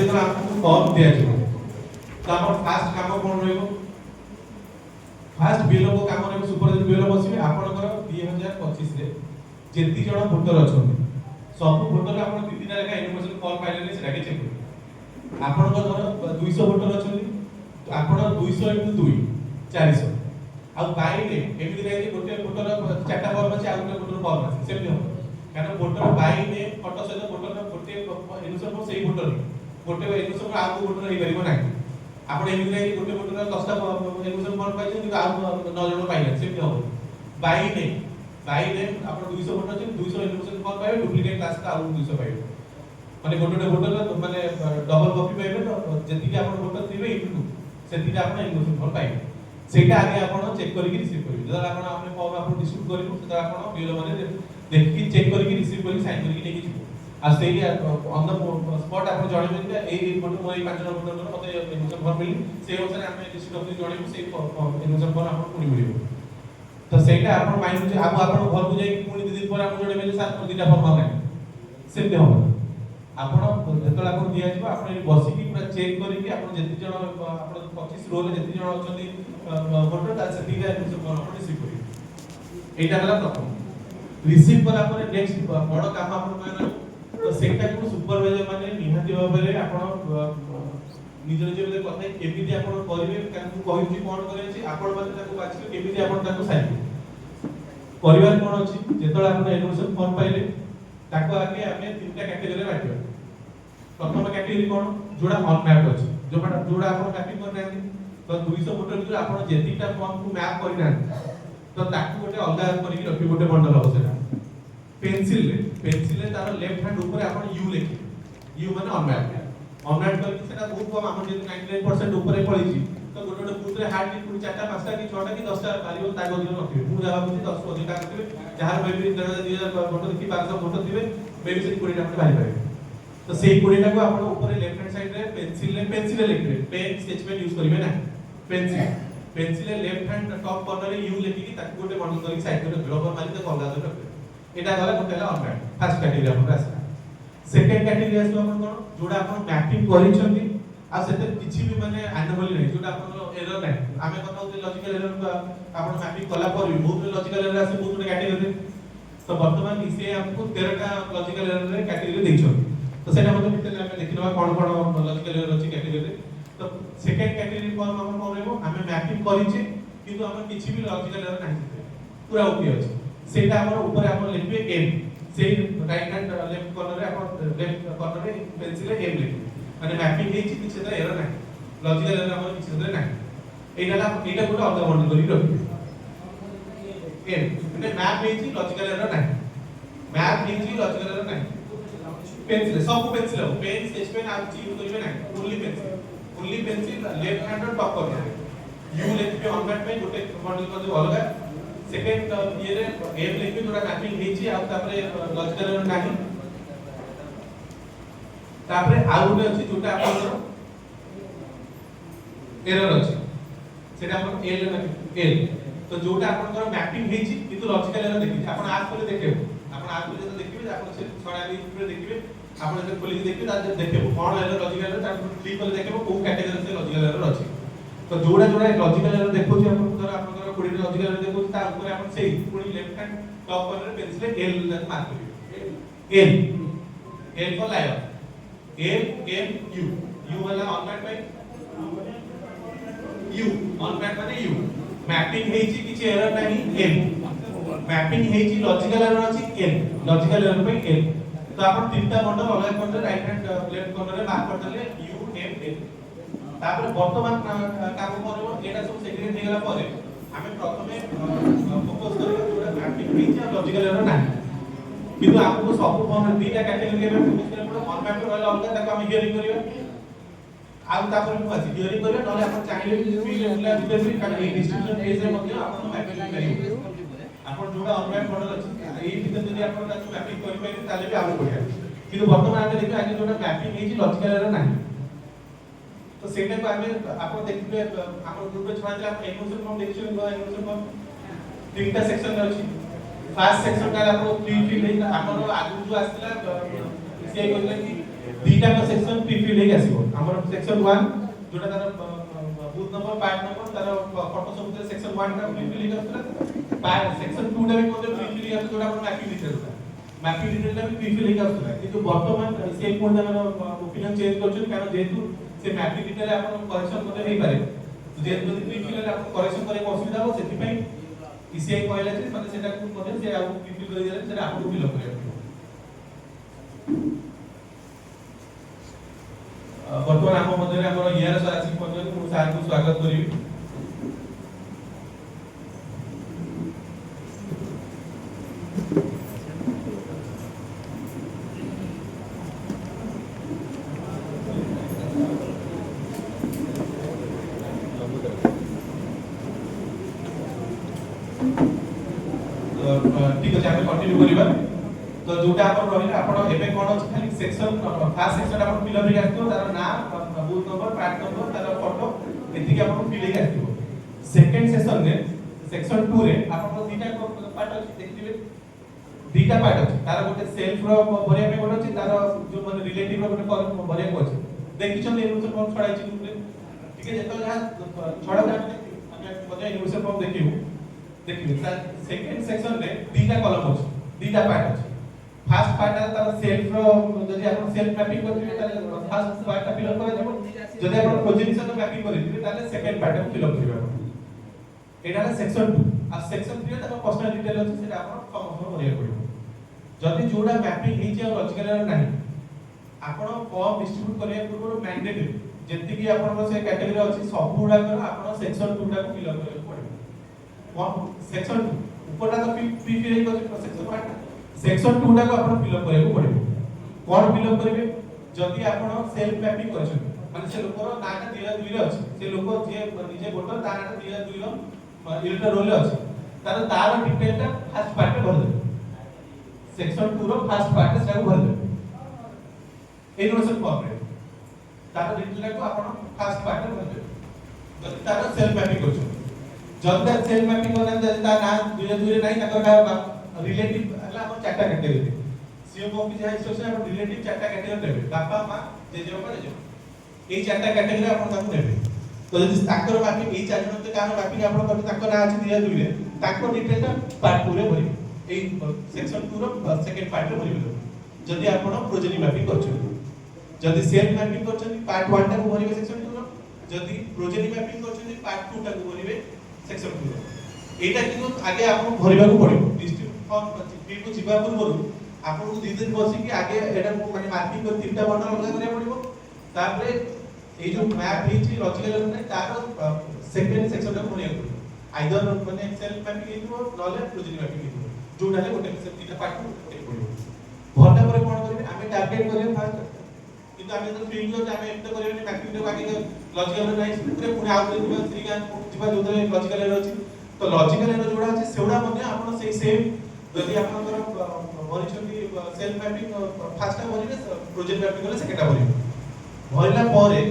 जेतरा आपको फॉर्म दिया जिवो तो आपण फास्ट काम कोन रहइबो फास्ट बिलो को काम रे सुपर बिलो बसिबे आपनकर 2025 रे जेती जण वोटर अछन सब वोटर आपण दी दिन लेखा इनफॉरमेशन फॉर्म पाइले ने सेटा के चेक करिवे आपनकर धर 200 वोटर अछन तो आपण 200 * 2 400 आ बाइने एमि रे गोटे वोटर चारटा फॉर्म अछि आ गोटे वोटर फॉर्म अछि सेमि हो कारण वोटर बाइने फोटो सहित वोटर गोटे इनफॉरमेशन फॉर्म सेही वोटर गोटे इनफॉरमेशन आ को वोटर हे परिबो नाही आपण एमि रे गोटे वोटर 10टा इनफॉरमेशन फॉर्म पाइछन कि आ 9 जण पाइले सेमि हो बाइने आपण 200 वोटर अछि 200 इनफॉरमेशन फॉर्म पाइबे डुप्लीकेट क्लास का आ 200 पाइबे माने गोटे वोटर माने डबल कॉपी पाइबे तो जति कि आपण वोटर थिबे इनटू सेति आपण इनफॉरमेशन फॉर्म पाइबे सेटा आगे आपण चेक करिकि रिसीव करिवे जदा आपण आपने फॉर्म आपण डिस्ट्रीब्यूट करिवो सेटा आपण बिल माने देखि चेक करिकि रिसीव करिकि साइन करिकि नेकि जिवो आ सेही ऑन द स्पॉट आपण जणेबे कि एई फोटो मोई 5 जण फोटो मते इनफॉरमेशन फॉर्म मिली से अनुसार आपण डिस्ट्रिक्ट ऑफिस जणेबो से इनफॉरमेशन फॉर्म आपण पुनी मिलिबो तो सेटा आपण माइंड जे आबो आपण घर को जाई पुनी 2 दिन पर आपण जणेबे जे सात दिटा फॉर्म आ सेते हो आपण जेतला आपण दिया जिवो आपण बसी कि पूरा चेक करिकि आपण जेति जण आपण 25 रो ले जेति जण अछंती वोटर ता सेति का आपण रिसीव करिवे एटा गला प्रथम रिसीव कला पर नेक्स्ट बड़ काम आपण माने तो सेटा को सुपरवाइजर माने निहाती भाबरे आपण निज निज भितर कथा केमिति आपण करिवे काकू कहिछि कोन करे अछि आपण माने ताको बाछि केमिति आपण ताको साइन परिवार कोन अछि जेतला आपण इनफॉरमेशन फॉर्म पाइले ताको आगे हमें तीनटा कैटेगरी बांटिबा प्रथम कैटेगरी कोन जोडा ऑन मैप अछि जोडा आपण मैपिंग कर रहନ୍ତି तो 200 वोटर भितर आपण जेतिटा फॉर्म को मैप करि रहନ୍ତି तो ताकू गोटे अलगा करिकि रखि गोटे बंडल हो सेटा पेंसिल ले तार लेफ्ट हैंड ऊपर आपण यू लिखि यू माने ऑन मैप करके सेटा बहुत कम आपण जे 99% ऊपर पळिछि तो गोटे गोटे बुथ रे हार्ड पुनी 4टा 5टा कि 6टा कि 10टा बारियो ता गदियो नथिबे मु जाबा बुझि 10 को अधिकार करथिबे जहार मेबी 2000 वोटर कि 500 वोटर थिबे मेबी से 20 टा आपण बारि पाए तो सेही 20 टा को आपण ऊपर लेफ्ट हैंड साइड रे पेंसिल लिखिबे पेन स्केच पेन यूज करिवे ना pencil left hand top corner रे यू लिखि कि ताकू गोटे बंडल करी साइड रे रबर मारी तो कलगा दे रखबे एटा गला गोटेला ऑनलाइन फर्स्ट कैटेगरी आपण आसला सेकंड कैटेगरी आसलो आपण कोन जोडा आपण मैपिंग करिसथि आ सेते किछि भी माने एनोमली नै जोडा आपण एरर नै आमे कथा होते लॉजिकल एरर आपण मैपिंग कला पर भी बहुत लॉजिकल एरर आसे बहुत कैटेगरी तो वर्तमान इसे हमको 13 टा लॉजिकल एरर रे कैटेगरी दैछन तो सेटा मते भितर हमें देखिनबा कोन लॉजिकल एरर अछि कैटेगरी तो सेकंड कैटेगरी फॉर्म हम कोन रहबो हमें मैपिंग करिछि किंतु हम किछि भी लॉजिकल एरर नाही पूरा ओके अछि सेटा हमर ऊपर हम लिखबे एम से राइट हैंड लेफ्ट कॉर्नर रे अपन लेफ्ट कॉर्नर रे पेंसिल एम लिखबे माने मैपिंग हेछि किछि तर एरर नाही लॉजिकल एरर हमर किछि तर नाही एटा गोटे अलग बंडल करी रखबे एम माने मैप हेछि लॉजिकल एरर नाही मैप हेछि लॉजिकल एरर नाही पेंसिल सब पेंसिल पेन स्केच पेन आप यूज करिवे नाही ओनली पेंसिल लेफ्ट हैंड और टॉप कॉर्नर यू लिखबे ऑन मैप पे गोटे बंडल कर अलगा सेकंड ये रे एम लिखबे जोडा मैपिंग हेछि आ तापरे लॉजिकल एरर नाही तापरे आ गोटे अछि जोटा आपनर एरर अछि सेटा अपन एल एल तो जोटा आपनकर मैपिंग हेछि किंतु लॉजिकल एरर देखि आपण आज पहिले देखिबो आपण आज पहिले देखिबे आपण से छडाली ऊपर देखिबे आपण जे खोली देखिबे ता देखिबो कोन एरर लॉजिकल एरर ता क्लिक कर देखिबो को कैटेगरी से लॉजिकल एरर अछि तो जोड़ा लॉजिकल एरर देखो जे आपनकर आपनकर कोडी लॉजिकल एरर देखो ता ऊपर आपण सेही पुनी left hand top corner pencil L mark करिवे L for lion M U U वाला on map by U on map माने यू मैपिंग हेछि किछि एरर नाही एम मैपिंग हेछि लॉजिकल एरर अछि एल लॉजिकल एरर पे एल तो आपण तीनटा बंडल अलग bundle right hand left corner रे मार्क कर देले यू एम एल तापर वर्तमान काम करबो एटा सब सेग्रीगेट हे गेला परे हमें प्रथमे फोकस करबो जोडा मैपिंग हेछि आ लॉजिकल एरर नाही किंतु आपको सब फॉर्म दीटा कैटेगरी के फोकस करबो ऑन मैप रे अलग ताको हम हियरिंग करियो आ तापर हम अछि हियरिंग करियो नले आपण चाहिले स्पीड लेवल भितर भी कारण ए डिस्ट्रीब्यूशन पेज रे मध्ये आपण मैपिंग करियो आपण जोडा ऑन मैप मॉडल अछि एई भितर जदि आपण ताको मैपिंग करि पाइबे ताले भी आउ बढ़िया किंतु वर्तमान आमे देखियो आगे जोडा मैपिंग हेछि लॉजिकल एरर नाही तो सेटा को आमे आपण देखिबे आपण ग्रुप रे छाडला इमोशन फॉर्म देखियो इमोशन फॉर्म तीनटा सेक्शन अछि फर्स्ट सेक्शन का आपण 3 3 आपण आगु जो आस्तिला से कहले कि दीटा का सेक्शन प्री फिल हे आसीबो हमर सेक्शन 1 जोटा तार बूथ नंबर पार्ट नंबर तार फोटो सब सेक्शन 1 का प्री फिल हे आसला पार्ट सेक्शन 2 टा भी कोते प्री फिल हे जोटा हमर मैपिंग डिटेल था मैपिंग डिटेल टा भी प्री फिल हे आसला किंतु वर्तमान से कोन दाना ओपिनियन चेंज करछन कारण जेतु से मैपिंग डिटेल आपण करेक्शन कोते हे पारे जे जदि प्री फिल आपण करेक्शन करे असुविधा हो सेति पई ईसीआई कहला जे माने सेटा को कोते से आ प्री फिल कर दिले सेटा आपण फिल करे वर्तमान आम मध्य आम ईआर सर आसिक मु सार को स्वागत करी ठीक है आम कंटिन्यू करबा तो जोटा आपण रहिला आपण एबे कोन अछि खाली सेक्शन फर्स्ट सेक्शन आपण फिल अप रे आस्तो तार नाम बूथ नंबर पार्ट नंबर तार फोटो एति के आपण फिल हे आस्तो सेकंड सेक्शन रे सेक्शन 2 रे आपण दीटा पार्ट अछि देखिबे दीटा पार्ट अछि तार गोटे सेल्फ रो भरिया पे गोटे अछि तार जो माने रिलेटिव रो गोटे फॉर्म भरिया को अछि देखिछन यूनिवर्सल फॉर्म छडा अछि ग्रुप रे ठीक है जेतो जहा छडा जाय मते यूनिवर्सल फॉर्म देखिबे सेकंड सेक्शन रे दीटा कॉलम अछि दीटा पार्ट अछि फर्स्ट पार्ट तार सेल्फ रो जदि आपण सेल्फ मैपिंग करथिबे ताले फर्स्ट पार्ट ता फिल अप करा जेबो जदि आपण पोजीशन मैपिंग करथिबे ताले सेकंड पार्ट ता फिल अप करिबा एटा सेक्शन 2 आ सेक्शन 3 ता पर्सनल डिटेल अछि सेटा आपण समझ करिया पड़िबो जदि जोडा मैपिंग हेछि आ लॉजिकल एरर नाही आपण फॉर्म डिस्ट्रीब्यूट करिया पूर्व मैंडेटरी जेति कि आपण से कैटेगरी अछि सब गुडा कर आपण सेक्शन 2 ता को फिल अप करिया पड़िबो सेक्शन 2 ऊपरटा तो प्री फिल हे अछि सेक्शन 1 सेक्शन 2 टा को आपण फिल अप करिया को पड़िबो कोन फिल अप करिवे जदि आपण सेल्फ मैपिंग करछन माने से लोकर नाटा 2002 रे अछि से लोक जे निजे वोटर ता नाटा 2002 रो इलेक्टर रोल अछि तार डिटेल ता फर्स्ट पार्ट में भर दे सेक्शन 2 रो फर्स्ट पार्ट से भर दे यूनिवर्सल फॉर्म रे तार डिटेल को आपण फर्स्ट पार्ट में भर दे जदि तार सेल्फ मैपिंग करछन जदि सेल्फ मैपिंग करना जदि ता ना 2002 रे नाही ताकर का रिलेटिव हला हम चारटा कैटेगरी सीएमओ की जे इंस्ट्रक्शन हम रिलेटिव चारटा कैटेगरी देबे बापा मां जेजे बापा जेजे एई चारटा कैटेगरी आपण ताकू नेबे तो जदि ताकर मैपिंग एई चार जण ते कार मैपिंग आपण करते ताकर ना अछि दिया दुइले ताको डिटेल ता पार्ट 2 रे भरि एई सेक्शन 2 रो सेकंड पार्ट रे भरि जदि आपण प्रोजेनी मैपिंग करछन जदि सेल्फ मैपिंग करछन पार्ट 1 टा को भरिबे सेक्शन 2 रो जदि प्रोजेनी मैपिंग करछन पार्ट 2 टा को भरिबे सेक्शन 2 रो एटा किनु आगे आपण भरिबा को पड़िबो डिस्ट्रिक्ट फॉर्म फिर को जिबा पूर्व आपन को 2 दिन बसी कि आगे एटा माने मार्किंग कर तीनटा बटन लगा करिया पड़िबो तापरे ए जो मैप हेची लॉजिकल नै तार सेकंड सेक्शन टा भरिया पड़िबो आइदर माने सेल्फ मैपिंग हेतु नले प्रोजेक्ट मैपिंग हेतु जोटा ले गोटे से तीनटा पार्ट टेक पड़िबो भरना परे कोन करबे आमे टारगेट करिया फास्ट किंतु आमे तो फील्ड जो आमे एत करिया मैपिंग रे बाकी लॉजिकल नै पुरे पुणे आउ दिबा श्रीगान जिबा जोदरे लॉजिकल रे अछि तो लॉजिकल एरर जोड़ा अछि सेउडा मध्ये आपण सेही सेम जदि आपनकर भरिछथि सेल्फ मैपिंग फर्स्ट टाइम भरिले प्रोजेक्ट मैपिंग गले सेकंड टाइम भरिला परे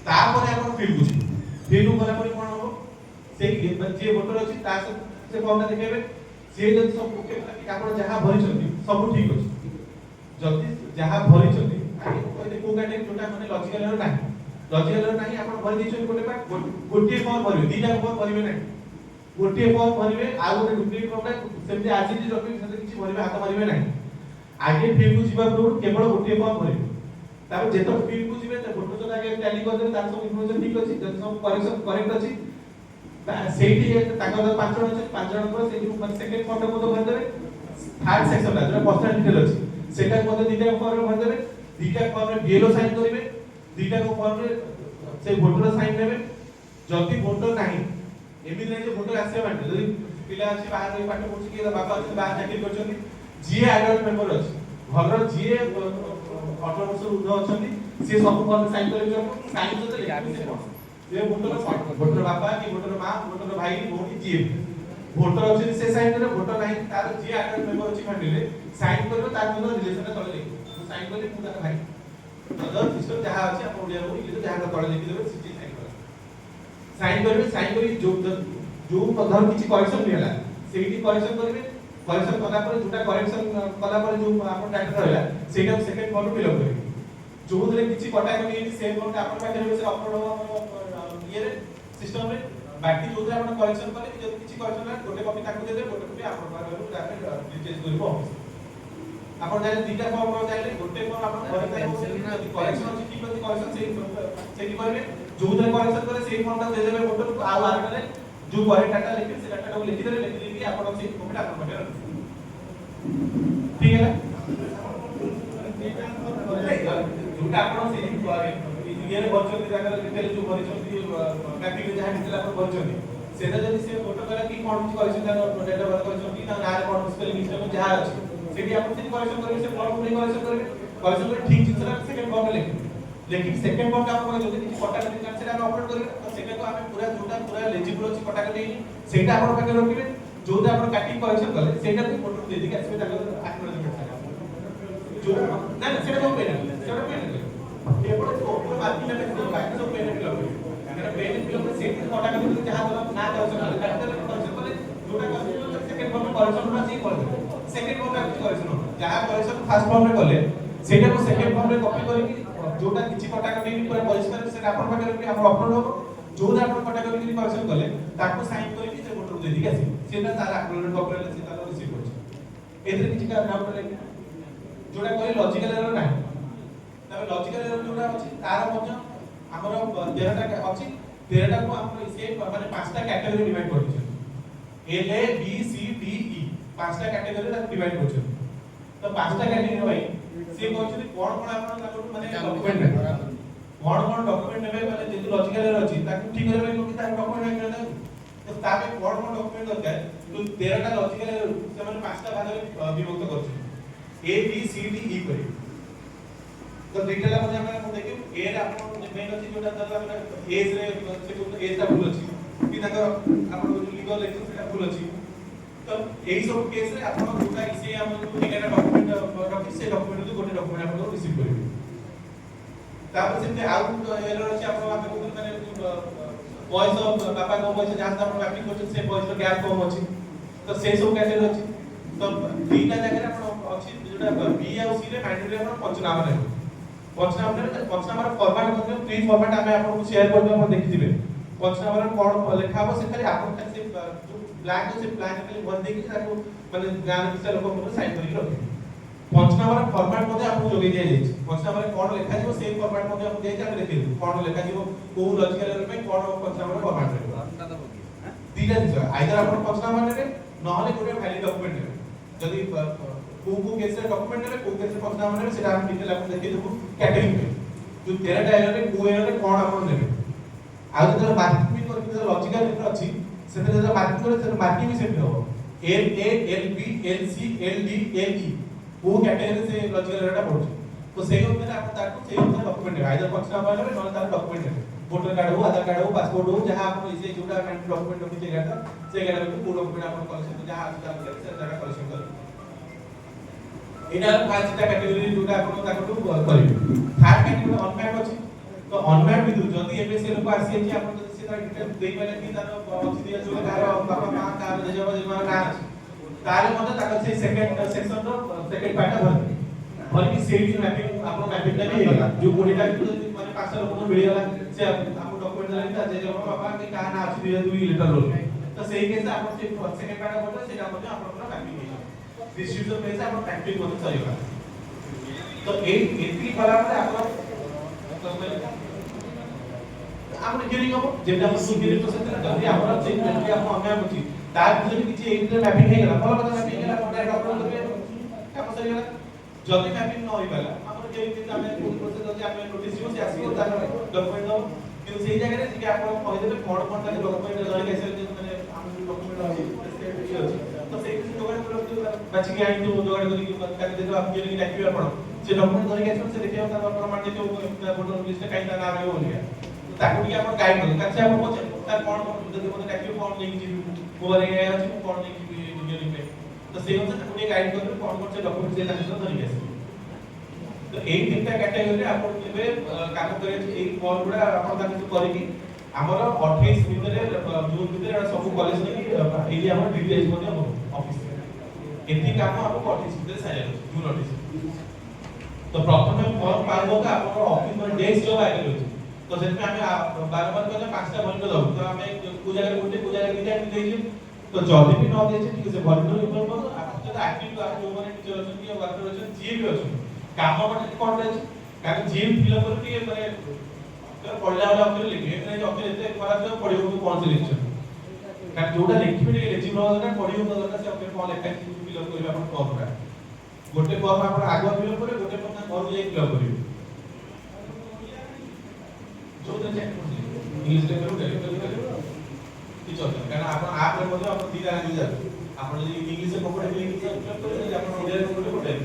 ता परे आपण फील्ड बुझी फील्ड करा परे कोन हो से जे वोटर अछि ता से कोनटा देखेबे से जदि सब ओके आपण जहां भरिछथि सब ठीक अछि जदि जहां भरिछथि आगे कहते को गाटे जोटा माने लॉजिकल एरर नाही लॉजिकल एरर नाही आपण भरि दिछथि गोटे पा गोटे फॉर्म भरिबे दीटा फॉर्म भरिबे नाही गोटे फॉर्म भरिबे आ गोटे डुप्लीकेट फॉर्म सेमति आज जे रखि सेते किछि भरिबे हाथ भरिबे नाही आगे फील्ड को जिबा पूर्व केवल गोटे फॉर्म भरिबे तापर जेतो फील्ड को जिबे त फोटो जो आगे टैली कर दे तार सब इन्फॉर्मेशन ठीक अछि जति सब करेक्शन करेक्ट अछि सेठी ताकर 5 जण अछि 5 जण पर सेठी माने सेकंड फॉर्म को तो भर देबे थर्ड सेक्शन ला जो पर्सनल डिटेल अछि सेटा को दीटा फॉर्म भर देबे दीटा फॉर्म रे बीएलओ साइन करिवे दीटा को फॉर्म रे से वोटर साइन नेबे जति वोटर नाही एमिति नै जे वोटर आसे बाटे जदि पिला अछि बाहर रे पाठ पढछि कि बाबा अछि बाहर चाकरी करछन्ती जीए एडल्ट मेंबर अछि घर जीए 18 वर्ष उर्ध्व अछन्ती से सब फॉर्म साइन करिवे साइन जते लिखि से वोटर बाबा कि वोटर मां वोटर भाई भौणी जीए वोटर अछि से साइन करे वोटर नाही तार जीए एडल्ट मेंबर अछि फैमिली साइन करबे तार मनो रिलेशन तळे लिखि साइन करले पूरा भाई अदर सिस्टम जहां अछि आपण ओडिया रो इले जहां तळे लिखि देबे सिटी साइन करी जो धर किछि करेक्शन भेला सेठी करेक्शन करबे करेक्शन कला पर जोटा करेक्शन कला पर जो आपन डाटा रहला सेटा सेकंड फॉर्म फिल अप करबे जोधरे किछि कटाकटी सेम फॉर्म आपन पाखे से अपलोड ये सिस्टम रे बाकी जोधरे आपन करेक्शन कले कि जदि किछि करेक्शन है गोटे कॉपी ताकू दे दे गोटे कॉपी आपन पाखे डायरेक्ट डिटेल्स करबो आपन जाले दुईटा फॉर्म रो जाले गोटे फॉर्म आपन करेक्शन करेक्शन अछि की प्रति करेक्शन से करबे जोधरे करेक्शन करे सेम फॉर्म ता दे देबे गोटे को आ आगे जो करेक्ट डाटा लिखि से डाटा को लिखि देले लिखि देबी आपन से कॉपी आपन पाखे ठीक है जोटा आपन से ये वर्चुअल जागा डिटेल जो भरिछथि मैपिंग जहा डिटेल आपन भरिछथि सेटा जदि से फोटो करा कि कोन किछ करेक्शन डेटा बात करेछथि ना नारे कोन स्पेलिंग मिस्टेक जहा अछि सेठी आपन से करेक्शन करबे से फॉर्म में करेक्शन करे ठीक जितरा सेकंड फॉर्म में लेकिन सेकंड फॉर्म का आपन जदि किछ कटा कटी सेटा हम अपलोड करबे तो सेटा को हमें पूरा जोटा पूरा लेजिबल अछि कटा कटी सेटा आपन पाके रखिबे जोटा आपन काटी करेक्शन करले सेटा को फोटो दे दे आसीबे ताको एक्नॉलेजमेंट जो ना सेटा को पेन केवल ऊपर बाकी में बाकी सब पेन फिल होय अगर पेन फिल होय सेट कटा कटी जहां दला ना करेक्शन काटले करेक्शन करले जोटा का सेकंड फॉर्म में करेक्शन ना से करले सेकंड फॉर्म में करेक्शन हो जहां करेक्शन फर्स्ट फॉर्म में करले सेटा को सेकंड फॉर्म में कॉपी करके जोटा किछि कटा कटी पूरा परिष्कार से आपन पाखे रखि हम अपलोड हो जोटा आपन कटा कटी करेक्शन करले ताको साइन करके से फोटो दे दिया सेटा तार अपलोड कॉपी से तार रिसीव करछ एथरे किछि का नाम पड़े जोटा कोई लॉजिकल एरर नाही तबे लॉजिकल एरर जोटा अछि तार मध्य हमर 13टा अछि 13टा को हम से माने पांचटा कैटेगरी डिवाइड करछि L A B C D E पांचटा कैटेगरी रा डिवाइड करछि तो पांचटा कैटेगरी भाई से कहछि कोन कोन आपन ताको माने डॉक्यूमेंट ने कोन डॉक्यूमेंट नेबे माने जे लॉजिकल एरर अछि ताको ठीक करबे कि तार डॉक्यूमेंट ने तो ताबे कोन डॉक्यूमेंट दरकार तो 13टा लॉजिकल एरर से माने पांचटा भाग विभक्त करछि ए बी सी डी ई करी तो डिटेल मध्ये हम देखियो ए रे आपन मेन अछि जोटा दरला माने एज रे से को एज ता भूल अछि कि ताको आपन जो लीगल लेखन सेटा भूल अछि तो एही सब केस रे आपन जोटा इसे हम जो निकाटा डॉक्यूमेंट रखि से डॉक्यूमेंट जो गोटे डॉक्यूमेंट आपन रिसीव करिवे तापर से आउ एरर अछि आपन आपन को माने वॉइस ऑफ बापा को वॉइस जहां आपन मैपिंग करछ से वॉइस रो गैप कम अछि तो से सब कैटेगरी अछि तो तीनटा जगह रे आपन अछि जोटा बी आ सी रे मैंडेटरी आपन पंचनामा रे पंचनामा फॉर्मेट मध्ये प्री फॉर्मेट आमे आपन को शेयर कर हम देखिथिबे पंचनामा रे कोन लेखा हो से खाली आपन से जो ब्लैंक से ब्लैंक खाली भर देकी ताको माने ज्ञान विषय लोक को साइन करि रखे पंचनामा रे फॉर्मेट मध्ये आपन जोगे दिया जाय पंचनामा रे कोन लेखा जिवो सेम फॉर्मेट मध्ये आपन देय जाय देखि कोन लेखा जिवो को लॉजिकल एरर में कोन पंचनामा रे फॉर्मेट रे दीटा दिस आइदर आपन पंचनामा ने नहले कोटे वैलिड डॉक्यूमेंट ने जदी को केस रे डॉक्यूमेंट ने को केस रे पंचनामा ने सेटा हम डिटेल आपन देखि देबो कैटेगरी में जो 13टा एरर रे को एरर रे कोन आपन नेबे आ जो मार्किंग करके जो लॉजिकल एरर अछि सेते जो मार्किंग करे से मार्किंग भी सेट हो L A L B L C L D L E को कैटेगरी से लॉजिकल एरर टा पड़छ तो सेही अनुसार आपन ताको सेही अनुसार डॉक्यूमेंट ने आइदर पंचनामा ने नहले तार डॉक्यूमेंट ने वोटर कार्ड हो आधार कार्ड हो पासपोर्ट हो जहां आपन इसे जोटा डॉक्यूमेंट रखि जे गाता से गाता को डॉक्यूमेंट आपन कलेक्शन जहां आधार से डाटा कलेक्शन कर एटा पांचटा कैटेगरी जोटा आपन ताको करिवे थर्ड कैटेगरी अनमैप अछि तो अनमैप भी जदी एबे से लोक आसी अछि आपन से तार डिटेल देई पाले कि तार अछि दिया जो कार बापा मां कार जेजबा जेमा ना तारे मते ताको से सेकंड सेक्शन रो सेकंड पार्ट भर कि सेही मैपिंग आपन मैपिंग टा भी होला जो कोडीटा माने पास लोक को मिली होला से आपन डॉक्यूमेंट देला जेजबा बापा के का ना अछि दिया 2 लीटर रोल तो सेही केस आपन से सेकंड पार्ट बोले सेटा मते आपन मैपिंग हे डिस्ट्रीब्यूशन में से आपन मैपिंग मते चलेगा तो एंट्री वाला में आपन आपण हियरिंग हो जेटा हम हियरिंग प्रोसेस रे जल्दी आपण चेंज करके आपण अन्य बुझी तार भितर किछि एंट्री मैपिंग हे गेला भलो କଥା मैपिंग गेला डायरेक्ट अपलोड करबे काम सरी गेला जल्दी मैपिंग न होई पाला आपण जे दिन हमें पूर्ण प्रोसेस जल्दी आपण नोटिस दियो से आसी तार डॉक्यूमेंट दो कि सेही जगह रे कि आपण कहि देबे कोन कोन तार डॉक्यूमेंट धरि कैसे माने हम डॉक्यूमेंट अछि तो सेही जोगाड़ करो बाची के आई तो जोगाड़ करी का दे दो आप जे डाक्यूमेंट आपण से डॉक्यूमेंट धरि कैसे से देखियो तार प्रमाण जे फोटो लिस्ट काई ना नाम हो गया ताकू कि आपण गाइड कर कच्चे आपण पछे तार कोन जदी मते डाक्यूमेंट कोन लेके जी मोबाइल रे अछि कोन लेके वीडियो में तो सेही अनुसार ताकू गाइड कर कोन कोन से डॉक्यूमेंट से ताकू धरि कैसे तो एई तीनटा कैटेगरी रे आपण केबे काम करे एई कॉल गुडा आपण ताकू करिकि हमर 28 भितरे जून भितरे सब कॉलेज ने एई हमर डिटेल्स मध्ये ऑफिस एती काम आपण 28 भितरे सारे जून 28 तो प्रथम फॉर्म पाइबो का अपन ऑफिस में डेस्क जो आगे होची तो सेत में हमें बार-बार कहले पांचटा वॉलंटियर दब तो हमें को जगह गुटे को जगह दिटा देइछे तो जदी भी न देइछे ठीक से वॉलंटियर ऊपर अपन जो एक्टिव आ जो माने टीचर अछन कि वर्कर अछन जी भी अछन काम माने कोन रहै कारण जी फिल अप करके माने तो पढ़ला वाला अक्षर लिखे नहीं जो अक्षर एते खराब जो पढ़ियो को कौन से लिखछ कारण जोटा लिखबे नहीं लेजिबल होगा पढ़ियो को दरकार से अक्षर कौन लिखा है फिल अप करबे अपन फॉर्म रा गोटे फॉर्म आपण आगो फिल अप करे गोटे फॉर्म घर जाई फिल अप करियो जो तो चेक इंग्लिश रे करू करू कि चलता कारण आपण आप रे मध्ये आपण 3 लैंग्वेज आपण इंग्लिश से पकड़े फिल अप करे आपण ओडिया रे पकड़े